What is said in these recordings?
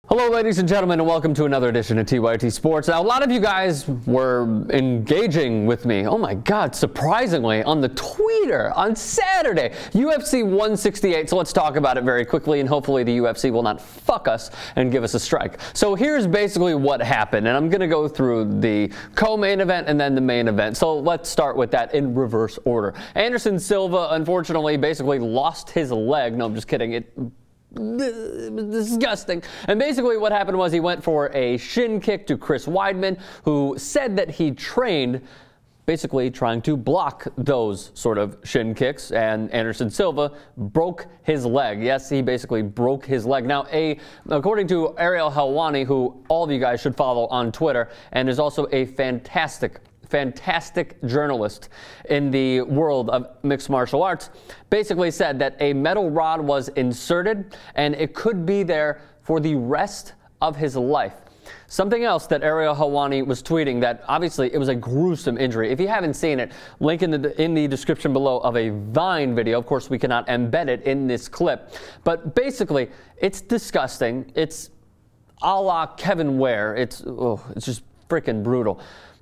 Hello, ladies and gentlemen, and welcome to another edition of TYT Sports. Now, a lot of you guys were engaging with me, oh my God, surprisingly, on the Twitter on Saturday, UFC 168. So let's talk about it very quickly, and hopefully the UFC will not fuck us and give us a strike. So here's basically what happened, and I'm going to go through the co-main event and then the main event. So let's start with that in reverse order. Anderson Silva, unfortunately, basically lost his leg. No, I'm just kidding. It was disgusting. And basically what happened was he went for a shin kick to Chris Weidman, who said that he trained basically trying to block those sort of shin kicks, and Anderson Silva broke his leg. Yes, he basically broke his leg. Now, according to Ariel Helwani, who all of you guys should follow on Twitter, and is also a fantastic journalist in the world of mixed martial arts, basically said that a metal rod was inserted and it could be there for the rest of his life. Something else that Ariel Helwani was tweeting, that obviously it was a gruesome injury. If you haven't seen it, link in the description below of a Vine video. Of course, we cannot embed it in this clip, but basically it's disgusting. It's a la Kevin Ware. It's just freaking brutal.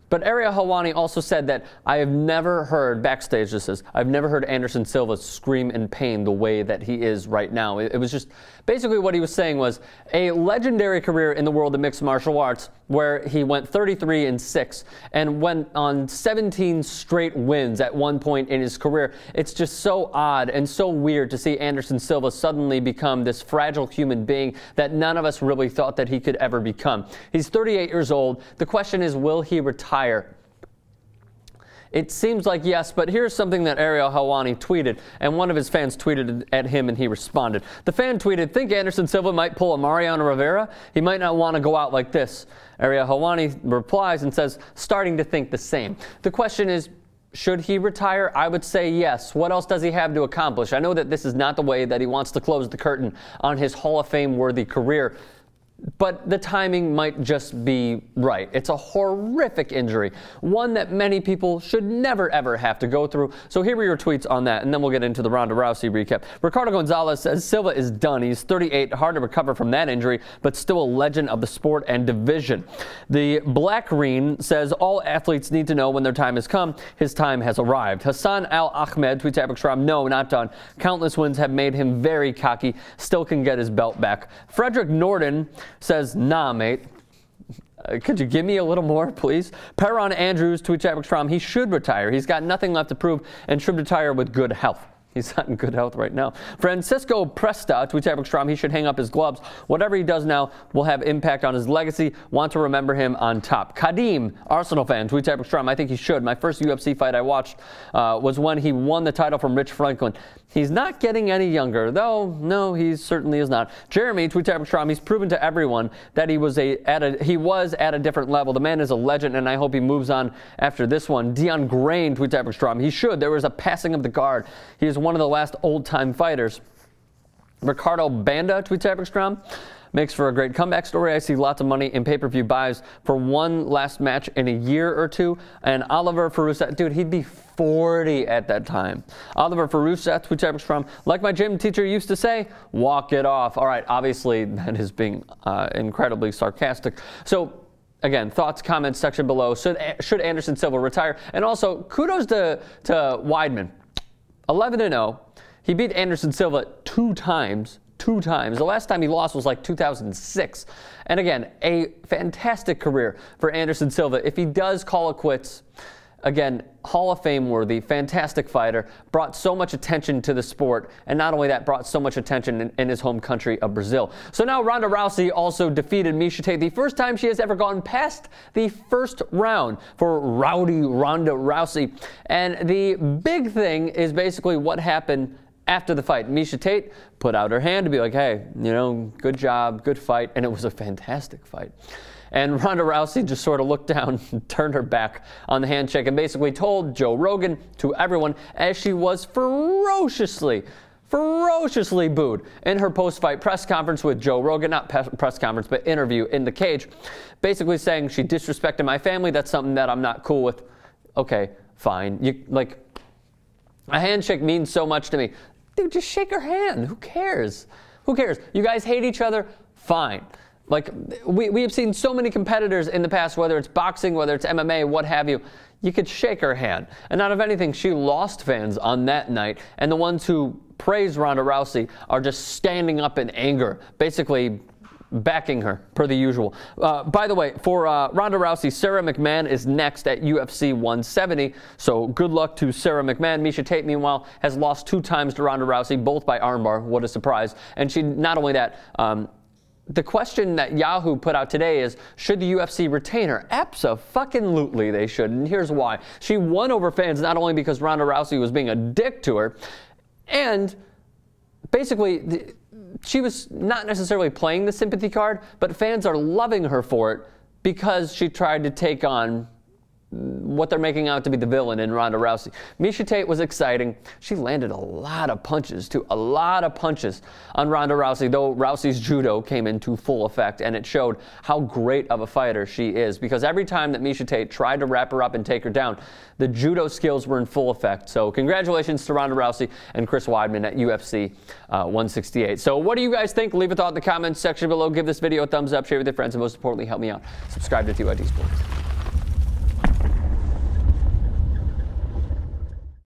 But Ariel Helwani also said that I have never heard, backstage this is, I've never heard Anderson Silva scream in pain the way that he is right now. It was just, basically what he was saying was a legendary career in the world of mixed martial arts, where he went 33-6 and went on 17 straight wins at one point in his career. It's just so odd and so weird to see Anderson Silva suddenly become this fragile human being that none of us really thought that he could ever become. He's 38 years old. The question is, will he retire? It seems like yes, but here's something that Ariel Helwani tweeted, and one of his fans tweeted at him, and he responded. The fan tweeted, "Think Anderson Silva might pull a Mariano Rivera? He might not want to go out like this." Ariel Helwani replies and says, "Starting to think the same." The question is, should he retire? I would say yes. What else does he have to accomplish? I know that this is not the way that he wants to close the curtain on his Hall of Fame-worthy career, but the timing might just be right. It's a horrific injury, one that many people should never, ever have to go through. So here are your tweets on that, and then we'll get into the Ronda Rousey recap. Ricardo Gonzalez says Silva is done. He's 38, hard to recover from that injury, but still a legend of the sport and division. The Black Green says all athletes need to know when their time has come. His time has arrived. Hassan Al Ahmed tweets at Shram, no, not done. Countless wins have made him very cocky. Still can get his belt back. Frederick Norden says, nah, mate. Could you give me a little more, please? Perron Andrews tweets at Shram, he should retire. He's got nothing left to prove and should retire with good health. He's not in good health right now. Francisco Presta tweets at Strom, he should hang up his gloves. Whatever he does now will have impact on his legacy. Want to remember him on top. Kadim, Arsenal fan, tweets at Strom, I think he should. My first UFC fight I watched was when he won the title from Rich Franklin. He's not getting any younger, though. No, he certainly is not. Jeremy tweets at Strom, he's proven to everyone that he was at a different level. The man is a legend, and I hope he moves on after this one. Dion Grain tweets at Strom, he should. There was a passing of the guard. He is one of the last old-time fighters. Ricardo Banda tweets at Strom, makes for a great comeback story. I see lots of money in pay-per-view buys for one last match in a year or two. And Oliver Farusat, dude, he'd be 40 at that time. Oliver Farusat tweets at Strom, like my gym teacher used to say, walk it off. All right, obviously that is being incredibly sarcastic. So again, thoughts, comments section below. Should Anderson Silva retire? And also, kudos to Weidman. 11-0. He beat Anderson Silva two times. The last time he lost was like 2006. And again, a fantastic career for Anderson Silva. If he does call it quits, again, Hall of Fame worthy, fantastic fighter, brought so much attention to the sport, and not only that, brought so much attention in his home country of Brazil. So now Ronda Rousey also defeated Miesha Tate, the first time she has ever gone past the first round for Rowdy Ronda Rousey. And the big thing is basically what happened after the fight. Miesha Tate put out her hand to be like, hey, you know, good job, good fight, and it was a fantastic fight. And Ronda Rousey just sort of looked down and turned her back on the handshake and basically told Joe Rogan, to everyone, as she was ferociously booed in her post-fight press conference with Joe Rogan, not press conference, but interview in the cage, basically saying she disrespected my family. That's something that I'm not cool with. Okay, fine. A handshake means so much to me. Dude, just shake her hand. Who cares? Who cares? You guys hate each other? Fine. Like, we have seen so many competitors in the past, whether it's boxing, whether it's MMA, what have you, you could shake her hand. And out of anything, she lost fans on that night. And the ones who praise Ronda Rousey are just standing up in anger, basically backing her, per the usual. By the way, for Ronda Rousey, Sarah McMahon is next at UFC 170, so good luck to Sarah McMahon. Miesha Tate, meanwhile, has lost 2 times to Ronda Rousey, both by armbar. What a surprise. And she, not only that, the question that Yahoo put out today is, should the UFC retain her? Abso-fucking-lutely they should, and here's why. She won over fans not only because Ronda Rousey was being a dick to her, and basically she was not necessarily playing the sympathy card, but fans are loving her for it because she tried to take on what they're making out to be the villain in Ronda Rousey. Miesha Tate was exciting. She landed a lot of punches, too. A lot of punches on Ronda Rousey, though Rousey's judo came into full effect, and it showed how great of a fighter she is, because every time that Miesha Tate tried to wrap her up and take her down, the judo skills were in full effect. So congratulations to Ronda Rousey and Chris Weidman at UFC 168. So what do you guys think? Leave a thought in the comments section below. Give this video a thumbs up, share with your friends, and most importantly, help me out. Subscribe to TYT Sports.